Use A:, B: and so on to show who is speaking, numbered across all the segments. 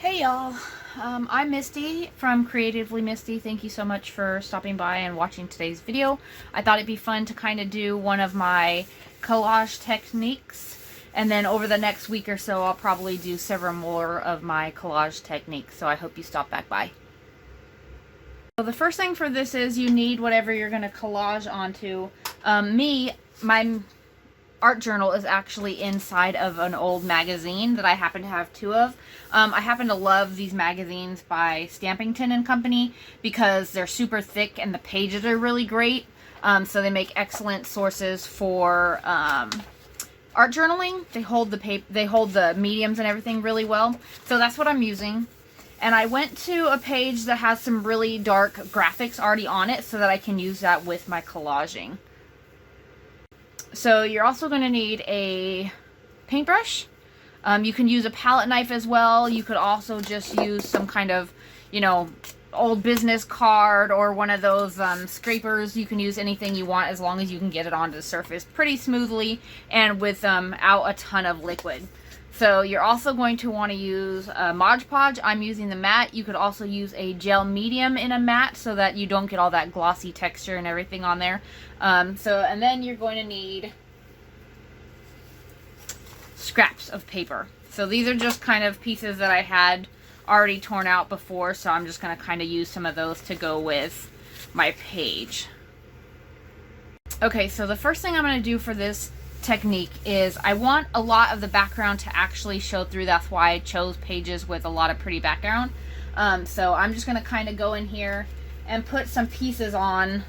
A: Hey y'all, I'm Misty from Creatively Misty. Thank you so much for stopping by and watching today's video. I thought it'd be fun to kind of do one of my collage techniques, and then over the next week or so I'll probably do several more of my collage techniques, so I hope you stop back by. So the first thing for this is you need whatever you're going to collage onto. My art journal is actually inside of an old magazine that I happen to have two of. I happen to love these magazines by Stampington and Company because they're super thick and the pages are really great. So they make excellent sources for art journaling. They hold the mediums and everything really well. So that's what I'm using. And I went to a page that has some really dark graphics already on it so that I can use that with my collaging. So you're also going to need a paintbrush. You can use a palette knife as well. You could also just use some kind of, old business card or one of those scrapers. You can use anything you want as long as you can get it onto the surface pretty smoothly and without a ton of liquid. So you're also going to want to use a Mod Podge. I'm using the matte. You could also use a gel medium in a matte so that you don't get all that glossy texture and everything on there. And then you're going to need scraps of paper. So these are just kind of pieces that I had already torn out before, so I'm just going to kind of use some of those to go with my page. Okay, so the first thing I'm going to do for this technique is I want a lot of the background to actually show through. That's why I chose pages with a lot of pretty background. So I'm just going to kind of go in here and put some pieces on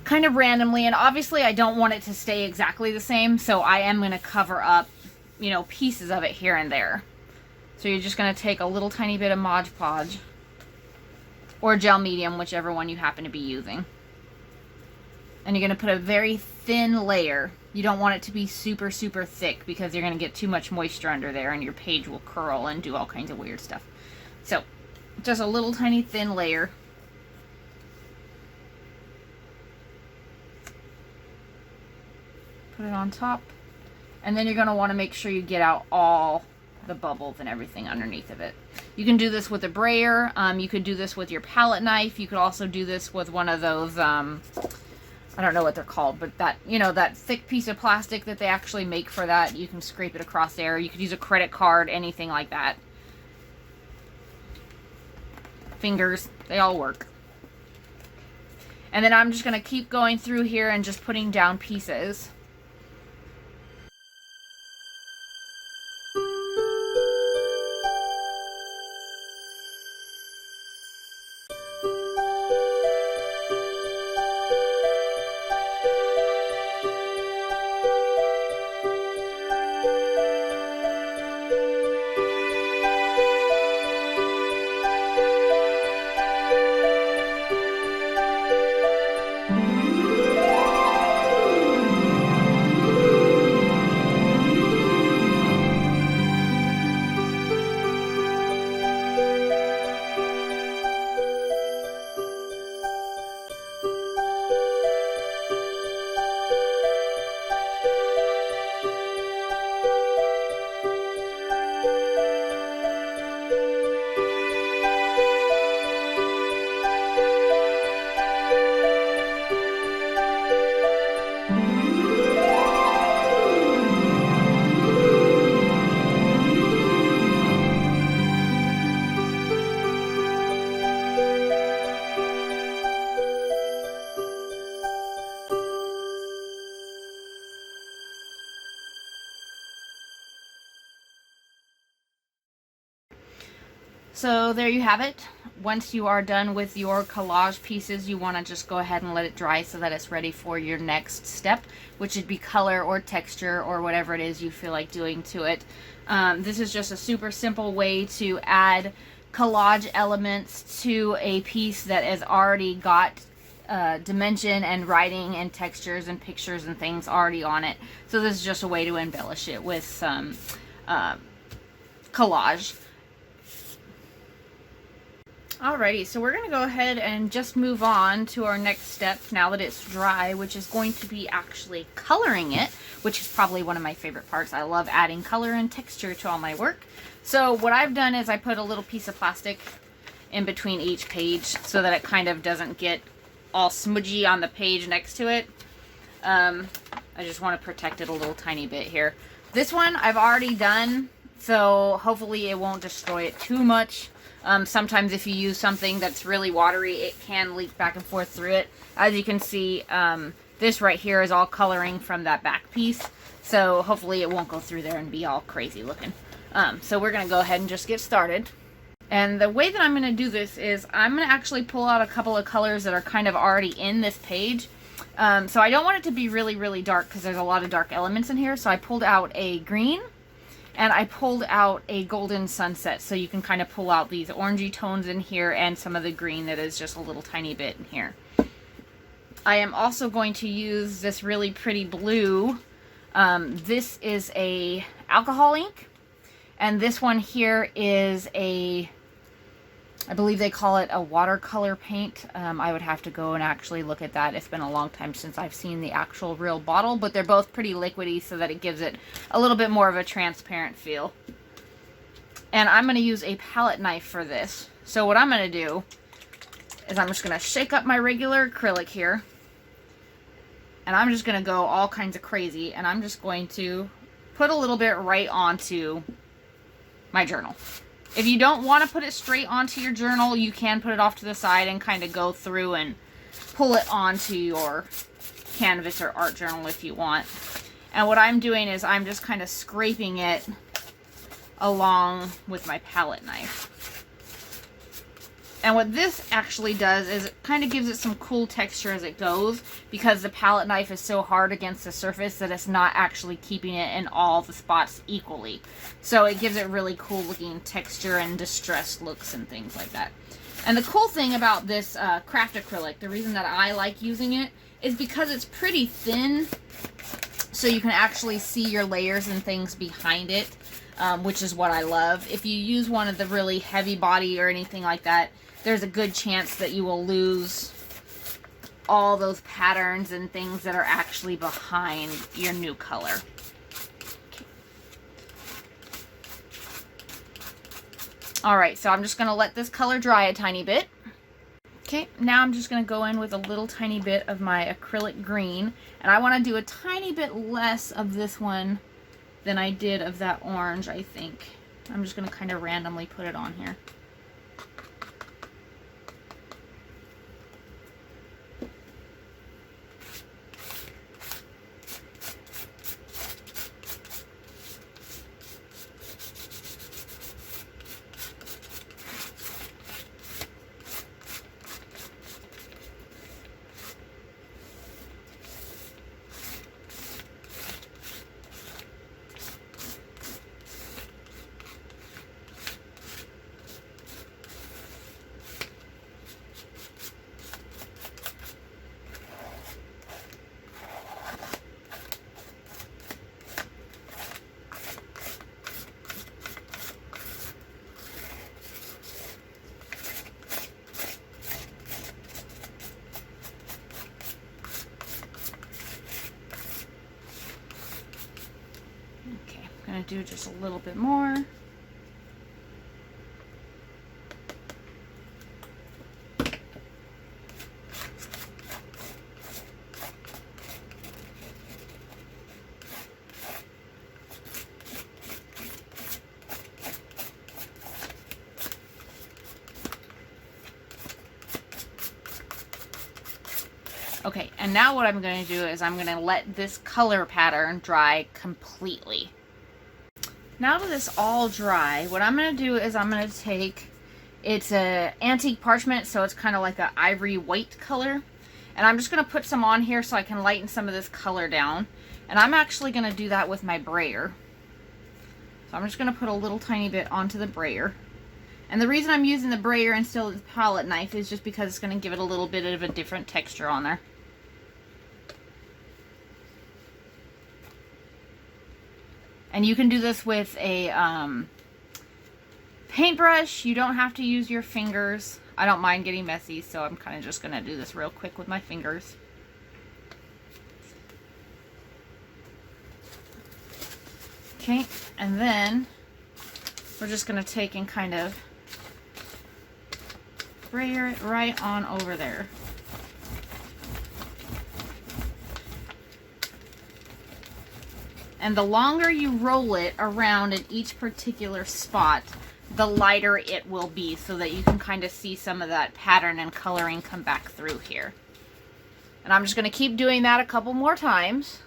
A: kind of randomly, and obviously I don't want it to stay exactly the same, so I am going to cover up, pieces of it here and there. So you're just going to take a little tiny bit of Mod Podge or gel medium, whichever one you happen to be using. And you're going to put a very thin layer. You don't want it to be super, super thick because you're going to get too much moisture under there and your page will curl and do all kinds of weird stuff. So, just a little tiny thin layer. Put it on top. And then you're going to want to make sure you get out all the bubbles and everything underneath of it. You can do this with a brayer. You could do this with your palette knife. You could also do this with one of those I don't know what they're called, but that, that thick piece of plastic that they actually make for that. You can scrape it across there. You could use a credit card, anything like that. Fingers, they all work. And then I'm just going to keep going through here and just putting down pieces. So there you have it. Once you are done with your collage pieces, you want to just go ahead and let it dry so that it's ready for your next step, which would be color or texture or whatever it is you feel like doing to it. This is just a super simple way to add collage elements to a piece that has already got dimension and writing and textures and pictures and things already on it. So this is just a way to embellish it with some collage. Alrighty, so we're going to go ahead and just move on to our next step now that it's dry, which is going to be actually coloring it, which is probably one of my favorite parts. I love adding color and texture to all my work. So what I've done is I put a little piece of plastic in between each page so that it kind of doesn't get all smudgy on the page next to it. I just want to protect it a little tiny bit here. This one I've already done, so hopefully it won't destroy it too much. Sometimes if you use something that's really watery, it can leak back and forth through it. As you can see, this right here is all coloring from that back piece. So hopefully it won't go through there and be all crazy looking. So we're going to go ahead and just get started. And the way that I'm going to do this is I'm going to actually pull out a couple of colors that are kind of already in this page. So I don't want it to be really, really dark because there's a lot of dark elements in here. So I pulled out a green. And I pulled out a golden sunset, so you can kind of pull out these orangey tones in here and some of the green that is just a little tiny bit in here. I am also going to use this really pretty blue. This is a alcohol ink, and this one here is a, I believe they call it a watercolor paint. I would have to go and actually look at that. It's been a long time since I've seen the actual real bottle, but they're both pretty liquidy so that it gives it a little bit more of a transparent feel. And I'm going to use a palette knife for this. So what I'm going to do is I'm just going to shake up my regular acrylic here. And I'm just going to go all kinds of crazy. And I'm just going to put a little bit right onto my journal. If you don't want to put it straight onto your journal, you can put it off to the side and kind of go through and pull it onto your canvas or art journal if you want. And what I'm doing is I'm just kind of scraping it along with my palette knife. And what this actually does is it kind of gives it some cool texture as it goes, because the palette knife is so hard against the surface that it's not actually keeping it in all the spots equally. So it gives it really cool looking texture and distressed looks and things like that. And the cool thing about this craft acrylic, the reason that I like using it, is because it's pretty thin, so you can actually see your layers and things behind it, which is what I love. If you use one of the really heavy body or anything like that, there's a good chance that you will lose all those patterns and things that are actually behind your new color. Okay. Alright, so I'm just going to let this color dry a tiny bit. Okay, now I'm just going to go in with a little tiny bit of my acrylic green. And I want to do a tiny bit less of this one than I did of that orange, I think. I'm just going to kind of randomly put it on here. I'm going to do just a little bit more. Okay, and now what I'm going to do is I'm going to let this color pattern dry completely. Now that it's all dry, what I'm going to do is I'm going to take, it's a antique parchment, so it's kind of like an ivory white color. And I'm just going to put some on here so I can lighten some of this color down. And I'm actually going to do that with my brayer. So I'm just going to put a little tiny bit onto the brayer. And the reason I'm using the brayer instead of the palette knife is just because it's going to give it a little bit of a different texture on there. And you can do this with a paintbrush, you don't have to use your fingers. I don't mind getting messy, so I'm kind of just going to do this real quick with my fingers. Okay, and then we're just going to take and kind of sprayer it right on over there. And the longer you roll it around in each particular spot, the lighter it will be, so that you can kind of see some of that pattern and coloring come back through here. And I'm just going to keep doing that a couple more times.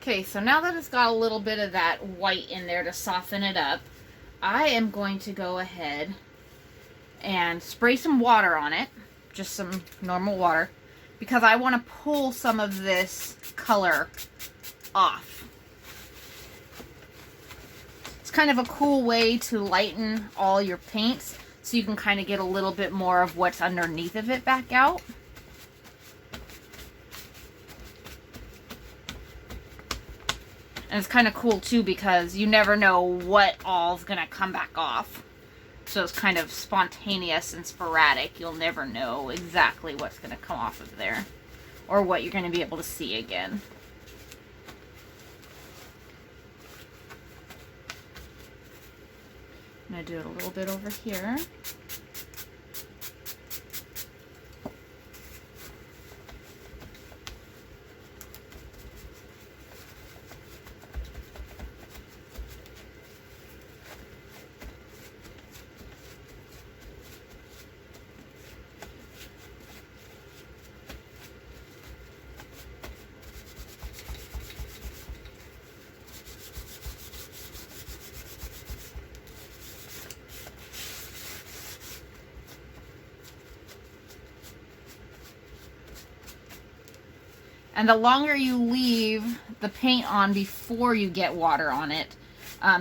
A: Okay, so now that it's got a little bit of that white in there to soften it up, I am going to go ahead and spray some water on it, just some normal water, because I want to pull some of this color off. It's kind of a cool way to lighten all your paints, so you can kind of get a little bit more of what's underneath of it back out. And it's kind of cool too, because you never know what all's going to come back off. So it's kind of spontaneous and sporadic. You'll never know exactly what's going to come off of there, or what you're going to be able to see again. I'm going to do it a little bit over here. And the longer you leave the paint on before you get water on it,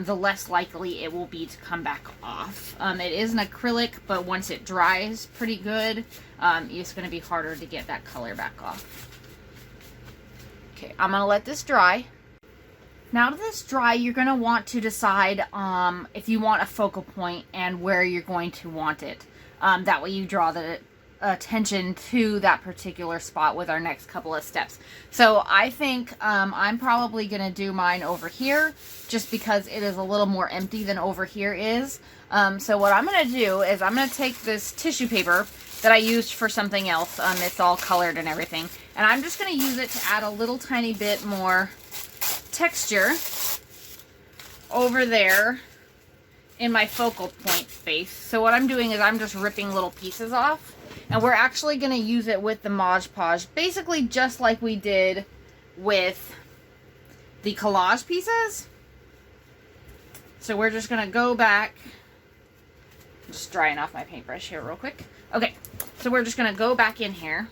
A: the less likely it will be to come back off. It is an acrylic, but once it dries pretty good, it's going to be harder to get that color back off. Okay, I'm going to let this dry. Now that this dry, you're going to want to decide if you want a focal point and where you're going to want it. That way you draw the attention to that particular spot with our next couple of steps. So I think I'm probably going to do mine over here, just because it is a little more empty than over here is. So what I'm going to do is I'm going to take this tissue paper that I used for something else. It's all colored and everything. And I'm just going to use it to add a little tiny bit more texture over there in my focal point space. So what I'm doing is I'm just ripping little pieces off. And we're actually going to use it with the Mod Podge, basically just like we did with the collage pieces. So we're just going to go back, just drying off my paintbrush here real quick. Okay, so we're just going to go back in here.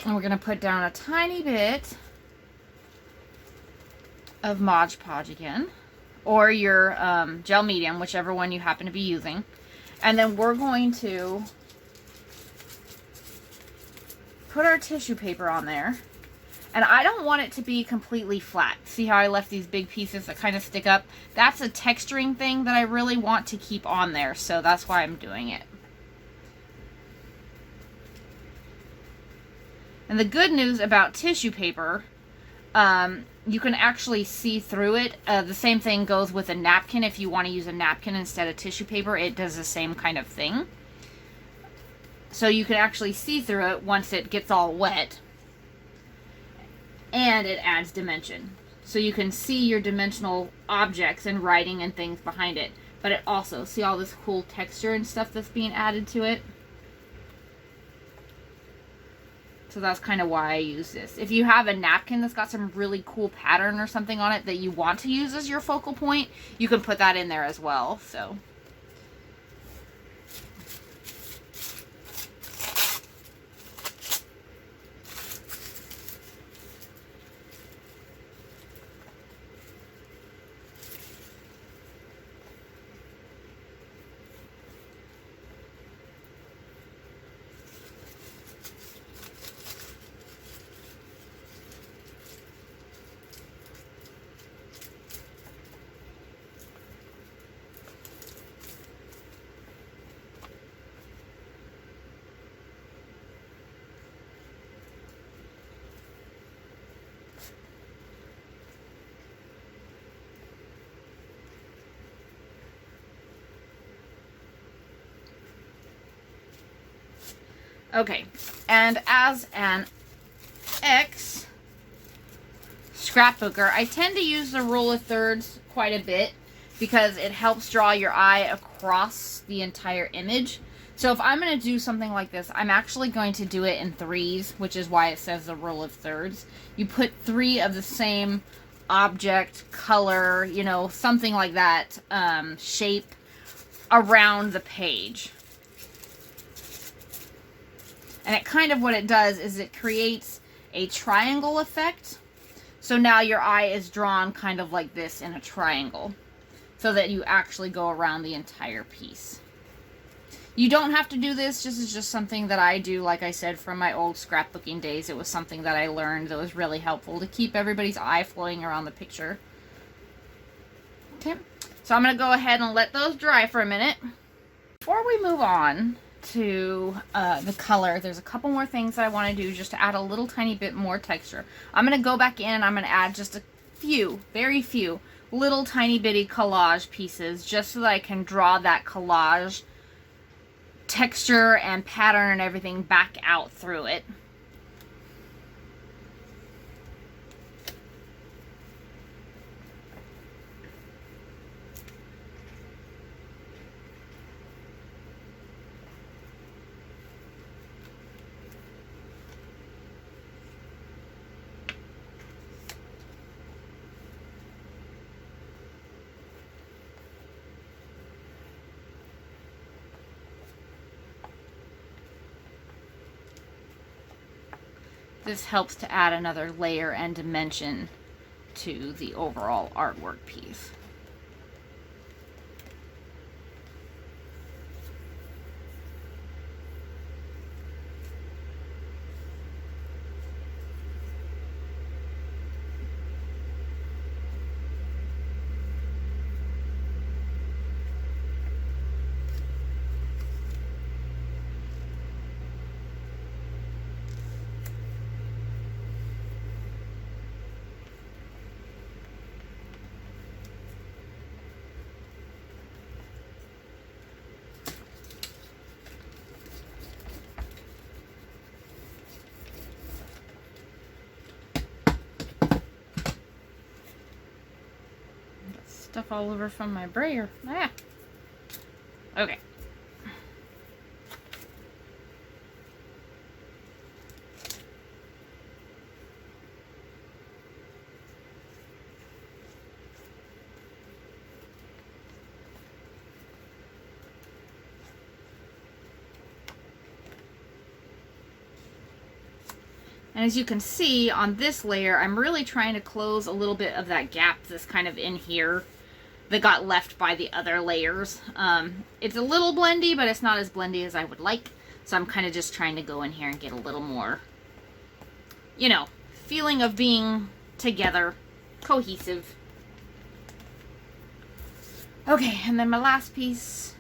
A: And we're going to put down a tiny bit of Mod Podge again, or your gel medium, whichever one you happen to be using. And then we're going to put our tissue paper on there. And I don't want it to be completely flat. See how I left these big pieces that kind of stick up? That's a texturing thing that I really want to keep on there. So that's why I'm doing it. And the good news about tissue paper, you can actually see through it. The same thing goes with a napkin. If you want to use a napkin instead of tissue paper, it does the same kind of thing. So you can actually see through it once it gets all wet. And it adds dimension. So you can see your dimensional objects and writing and things behind it. But it also, see all this cool texture and stuff that's being added to it? So that's kind of why I use this. If you have a napkin that's got some really cool pattern or something on it that you want to use as your focal point, you can put that in there as well. So Okay, and as an scrapbooker, I tend to use the rule of thirds quite a bit because it helps draw your eye across the entire image. So if I'm going to do something like this, I'm actually going to do it in threes, which is why it says the rule of thirds. You put 3 of the same object, color, you know, something like that, shape around the page. And it kind of, what it does is it creates a triangle effect. So now your eye is drawn kind of like this in a triangle, so that you actually go around the entire piece. You don't have to do this. This is just something that I do, like I said, from my old scrapbooking days. It was something that I learned that was really helpful to keep everybody's eye flowing around the picture. Okay, so I'm going to go ahead and let those dry for a minute. Before we move on to the color, there's a couple more things that I want to do just to add a little tiny bit more texture. I'm going to go back in and I'm going to add just a few, very few, little tiny bitty collage pieces just so that I can draw that collage texture and pattern and everything back out through it. This helps to add another layer and dimension to the overall artwork piece. Stuff all over from my brayer. Ah. Okay. And as you can see on this layer, I'm really trying to close a little bit of that gap that's kind of in here that got left by the other layers. It's a little blendy, but it's not as blendy as I would like. So I'm kind of just trying to go in here and get a little more, you know, feeling of being together, cohesive. Okay, and then my last piece,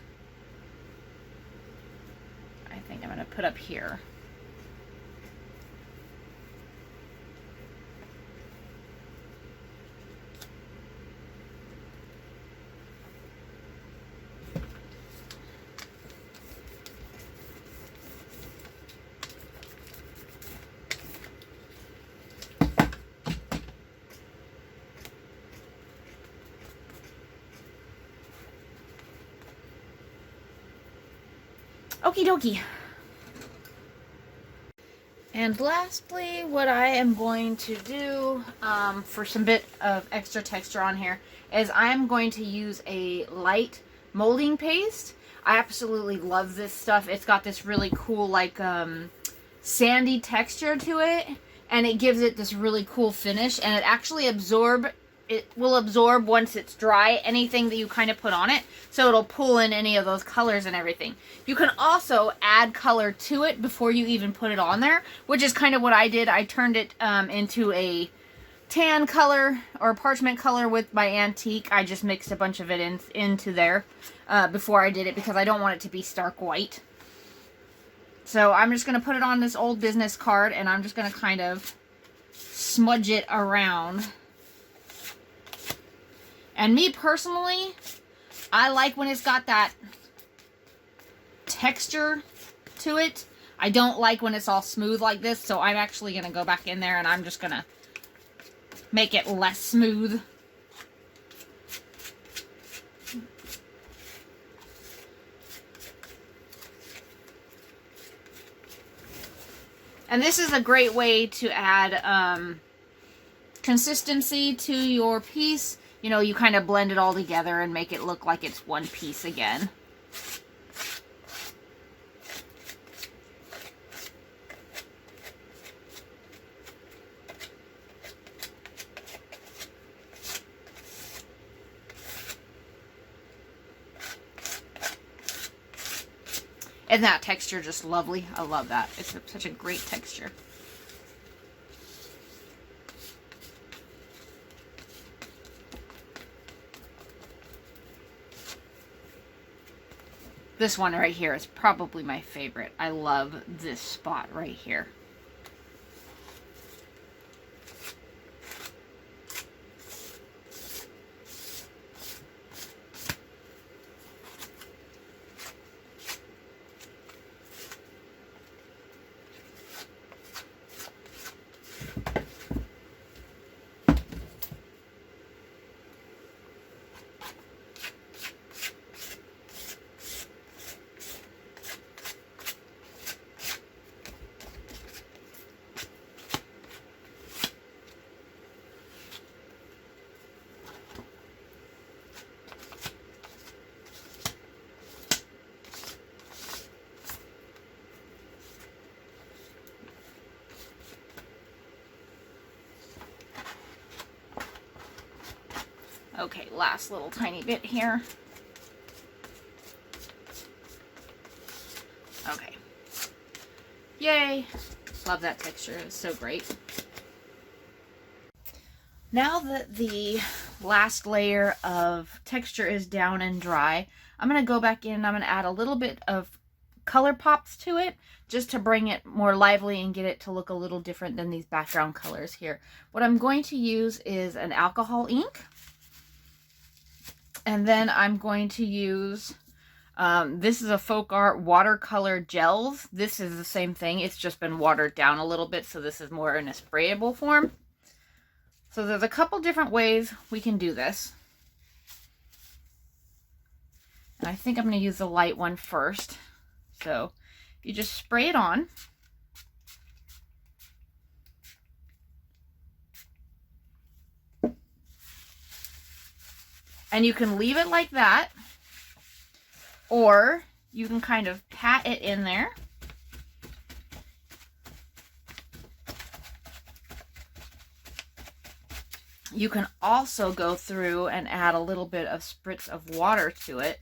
A: I think I'm going to put up here. Okie dokie. And lastly, what I am going to do for some bit of extra texture on here is I'm going to use a light molding paste. I absolutely love this stuff. It's got this really cool, like, sandy texture to it, and it gives it this really cool finish, and it will absorb once it's dry anything that you kind of put on it, so it'll pull in any of those colors and everything. You can also add color to it before you even put it on there, which is kind of what I did. I turned it into a tan color or parchment color with my antique. I just mixed a bunch of it into there before I did it because I don't want it to be stark white. So I'm just going to put it on this old business card, and I'm just going to kind of smudge it around. And me personally, I like when it's got that texture to it. I don't like when it's all smooth like this, so I'm actually going to go back in there and I'm just going to make it less smooth. And this is a great way to add consistency to your piece. You know, you kind of blend it all together and make it look like it's one piece again. Isn't that texture just lovely? I love that. It's such a great texture. This one right here is probably my favorite. I love this spot right here. Okay, last little tiny bit here. Okay. Yay! Love that texture. It's so great. Now that the last layer of texture is down and dry, I'm going to go back in and I'm going to add a little bit of color pops to it just to bring it more lively and get it to look a little different than these background colors here. What I'm going to use is an alcohol ink. And then I'm going to use, this is a Folk Art watercolor gels. This is the same thing. It's just been watered down a little bit, so this is more in a sprayable form. So there's a couple different ways we can do this. And I think I'm going to use the light one first. So you just spray it on. And you can leave it like that, or you can kind of pat it in there. You can also go through and add a little bit of spritz of water to it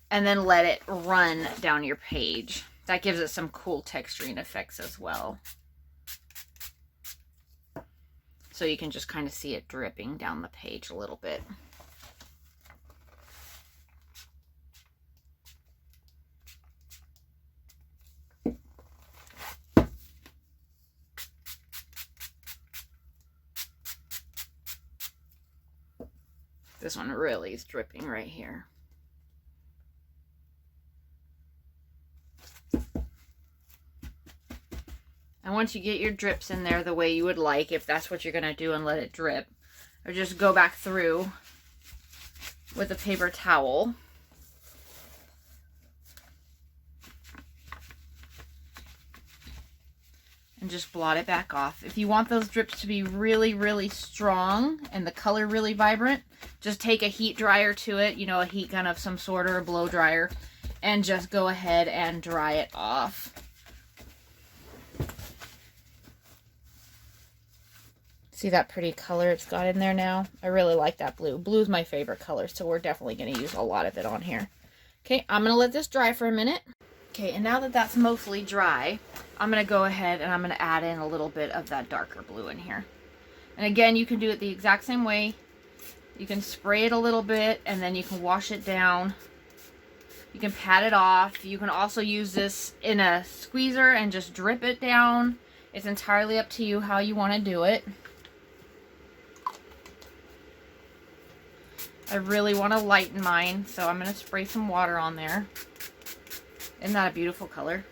A: and then let it run down your page. That gives it some cool texturing effects as well. So you can just kind of see it dripping down the page a little bit. This one really is dripping right here. And once you get your drips in there the way you would like, if that's what you're going to do, and let it drip, or just go back through with a paper towel. And just blot it back off. If you want those drips to be really, really strong and the color really vibrant, just take a heat dryer to it, you know, a heat gun of some sort or a blow dryer, and just go ahead and dry it off. See that pretty color it's got in there now? I really like that blue. Blue's my favorite color, so we're definitely going to use a lot of it on here. Okay, I'm going to let this dry for a minute. Okay, and now that that's mostly dry, I'm going to go ahead and I'm going to add in a little bit of that darker blue in here. And again, you can do it the exact same way. You can spray it a little bit, and then you can wash it down. You can pat it off. You can also use this in a squeezer and just drip it down. It's entirely up to you how you want to do it. I really want to lighten mine, so I'm going to spray some water on there. Isn't that a beautiful color?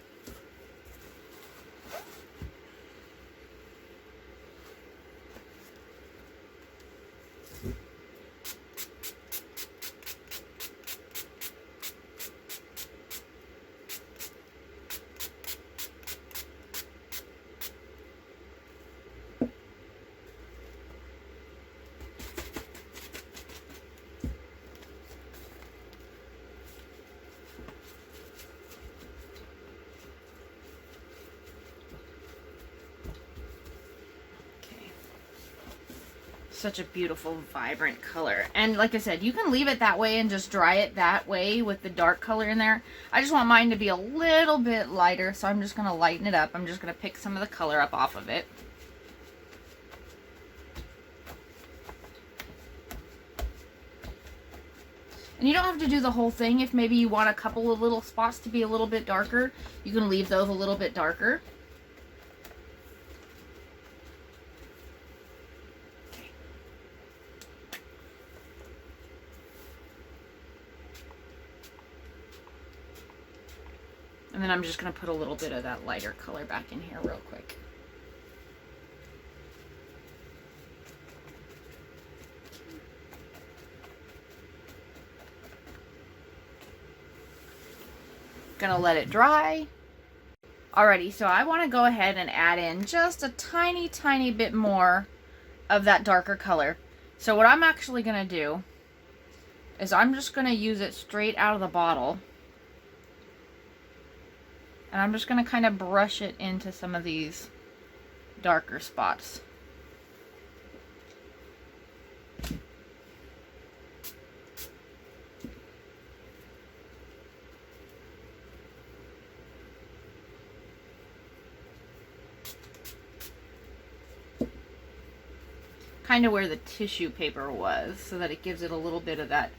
A: Such a beautiful, vibrant color. And like I said, you can leave it that way and just dry it that way with the dark color in there. I just want mine to be a little bit lighter, so I'm just going to lighten it up. I'm just going to pick some of the color up off of it. And you don't have to do the whole thing. If maybe you want a couple of little spots to be a little bit darker, you can leave those a little bit darker. And then I'm just going to put a little bit of that lighter color back in here real quick. Gonna let it dry. Alrighty, so I want to go ahead and add in just a tiny bit more of that darker color. So what I'm actually gonna do is I'm just gonna use it straight out of the bottle. And I'm just going to kind of brush it into some of these darker spots. Kind of where the tissue paper was, so that it gives it a little bit of that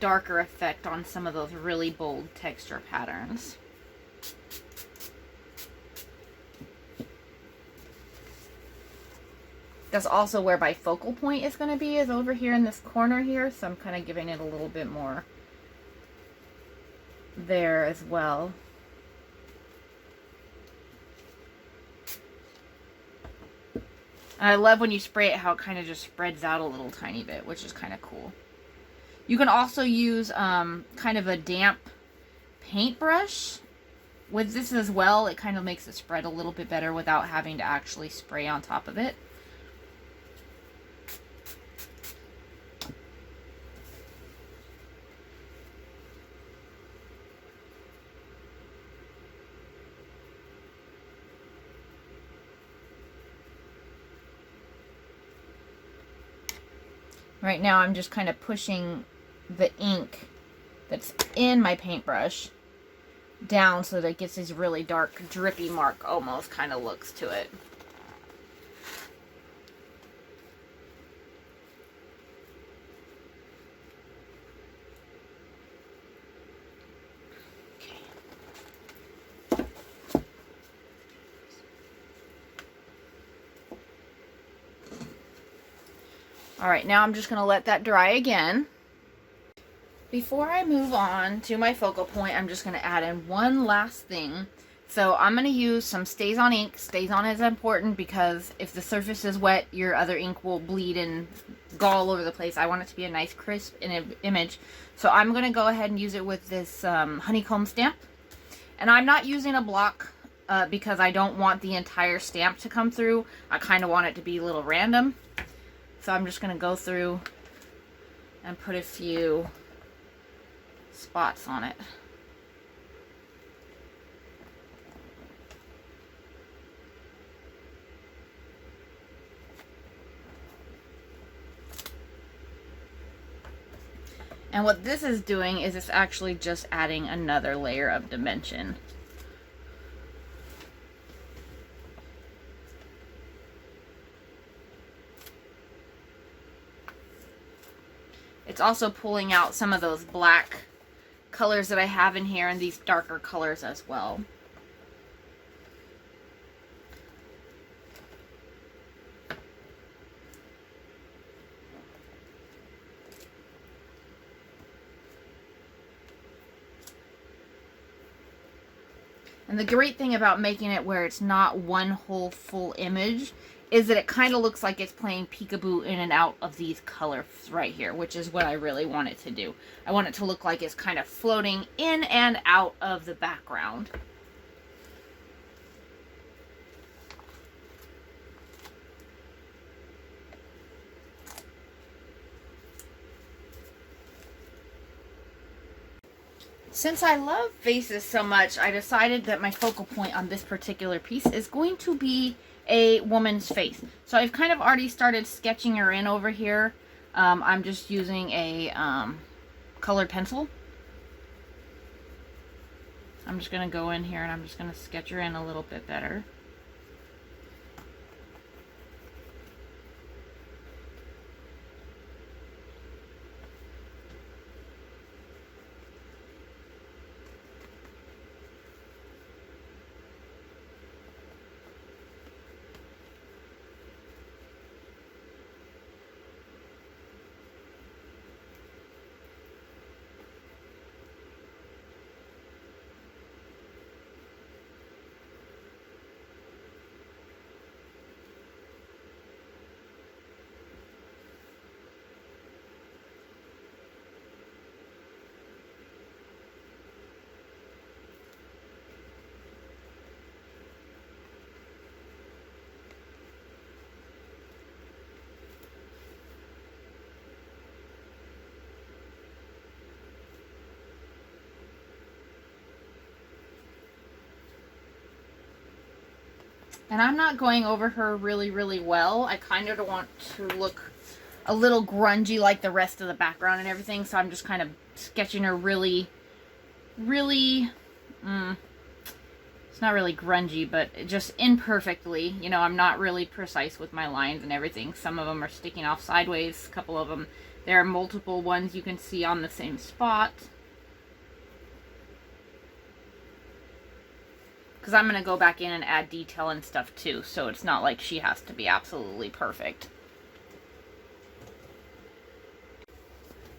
A: darker effect on some of those really bold texture patterns. That's also where my focal point is going to be, is over here in this corner here. So I'm kind of giving it a little bit more there as well. And I love when you spray it, how it kind of just spreads out a little tiny bit, which is kind of cool. You can also use kind of a damp paintbrush with this as well. It kind of makes it spread a little bit better without having to actually spray on top of it. Right now I'm just kind of pushing the ink that's in my paintbrush down so that it gets these really dark, drippy mark almost kind of looks to it. Alright, now I'm just going to let that dry again. Before I move on to my focal point, I'm just going to add in one last thing. So I'm going to use some Stays On ink. Stays On is important because if the surface is wet, your other ink will bleed and go all over the place. I want it to be a nice crisp image. So I'm going to go ahead and use it with this honeycomb stamp. And I'm not using a block because I don't want the entire stamp to come through. I kind of want it to be a little random. So I'm just going to go through and put a few spots on it. And what this is doing is it's actually just adding another layer of dimension. It's also pulling out some of those black colors that I have in here and these darker colors as well. And the great thing about making it where it's not one whole full image is that it kind of looks like it's playing peekaboo in and out of these colors right here, which is what I really want it to do. I want it to look like it's kind of floating in and out of the background. Since I love vases so much, I decided that my focal point on this particular piece is going to be a woman's face. So I've kind of already started sketching her in over here. I'm just using a colored pencil. I'm just going to go in here and I'm just going to sketch her in a little bit better. And I'm not going over her really, really well. I kind of want to look a little grungy like the rest of the background and everything. So I'm just kind of sketching her really, really, it's not really grungy, but just imperfectly. You know, I'm not really precise with my lines and everything. Some of them are sticking off sideways. A couple of them, there are multiple ones you can see on the same spot. Because I'm going to go back in and add detail and stuff too, so it's not like she has to be absolutely perfect.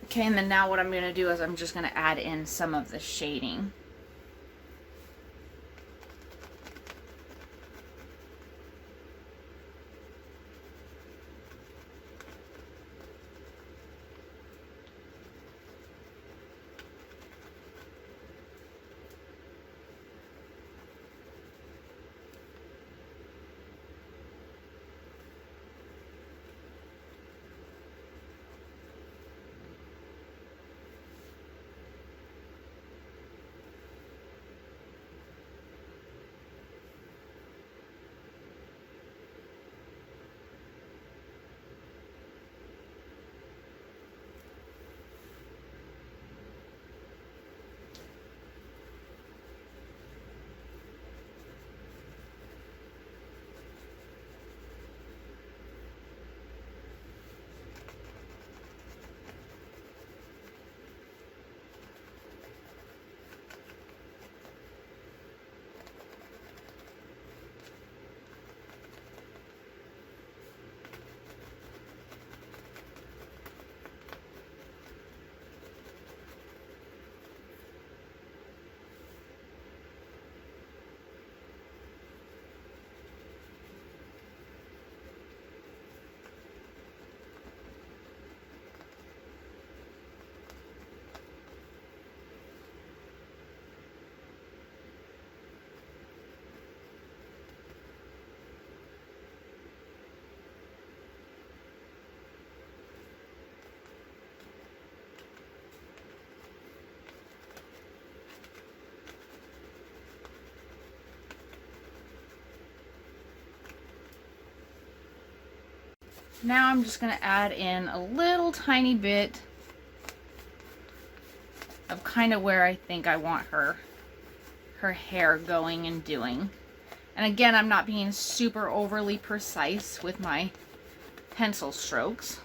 A: Okay, and then now what I'm going to do is I'm just going to add in some of the shading. Now I'm just going to add in a little tiny bit of kind of where I think I want her hair going and doing. And again, I'm not being super overly precise with my pencil strokes.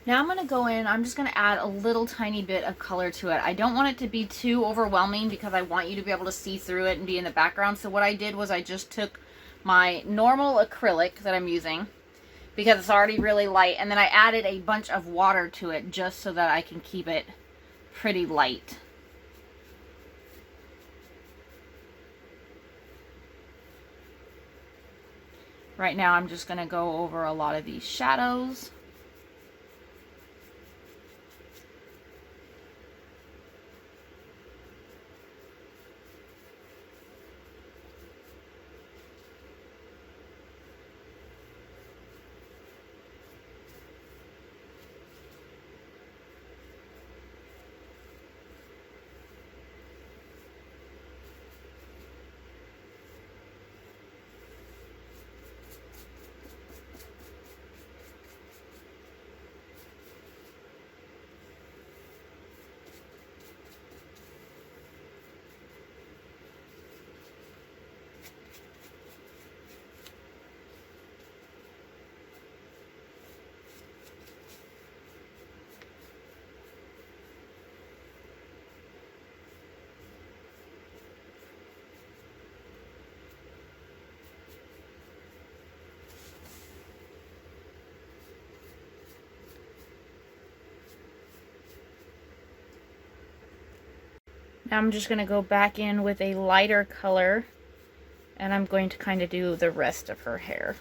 A: Now I'm going to go in, I'm just going to add a little tiny bit of color to it. I don't want it to be too overwhelming because I want you to be able to see through it and be in the background. So what I did was I just took my normal acrylic that I'm using because it's already really light, and then I added a bunch of water to it just so that I can keep it pretty light. Right now I'm just going to go over a lot of these shadows. Now I'm just going to go back in with a lighter color, and I'm going to kind of do the rest of her hair.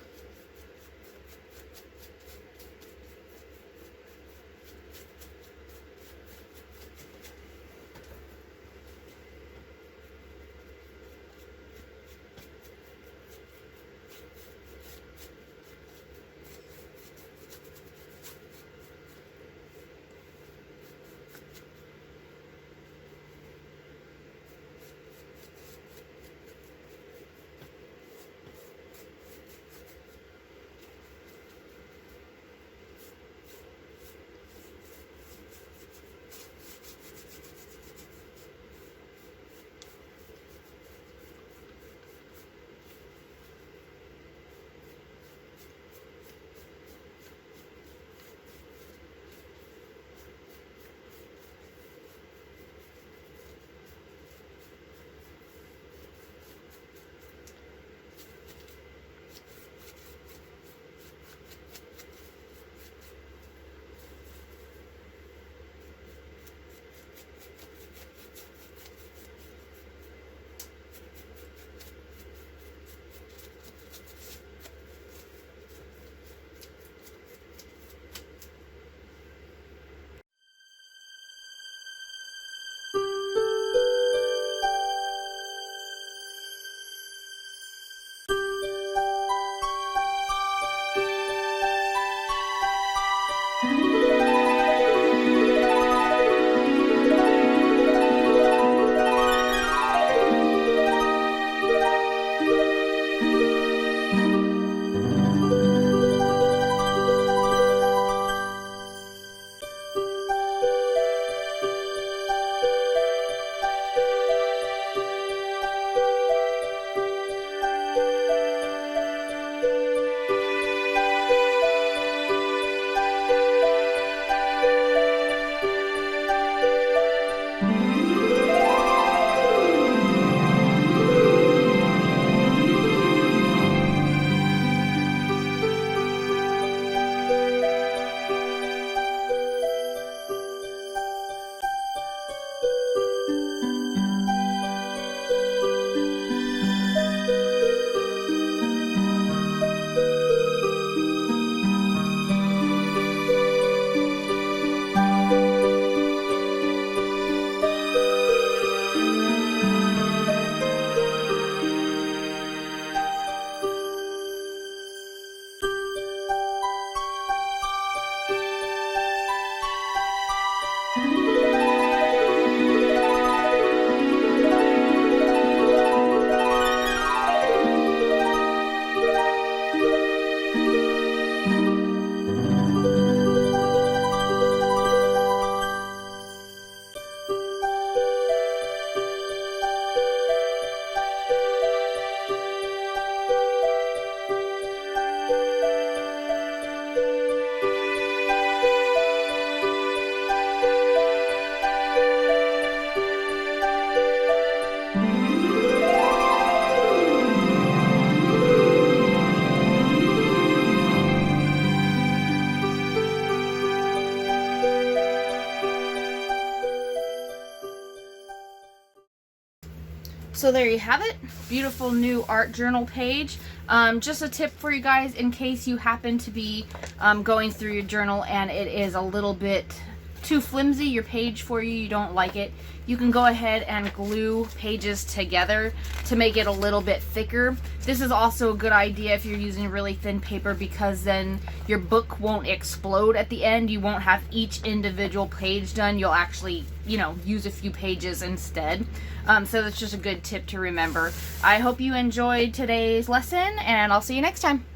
A: So there you have it. Beautiful new art journal page. Just a tip for you guys in case you happen to be going through your journal and it is a little bit too flimsy, your page for you, you don't like it, you can go ahead and glue pages together to make it a little bit thicker. This is also a good idea if you're using really thin paper, because then your book won't explode at the end. You won't have each individual page done. You'll actually, you know, use a few pages instead. So that's just a good tip to remember. I hope you enjoyed today's lesson, and I'll see you next time.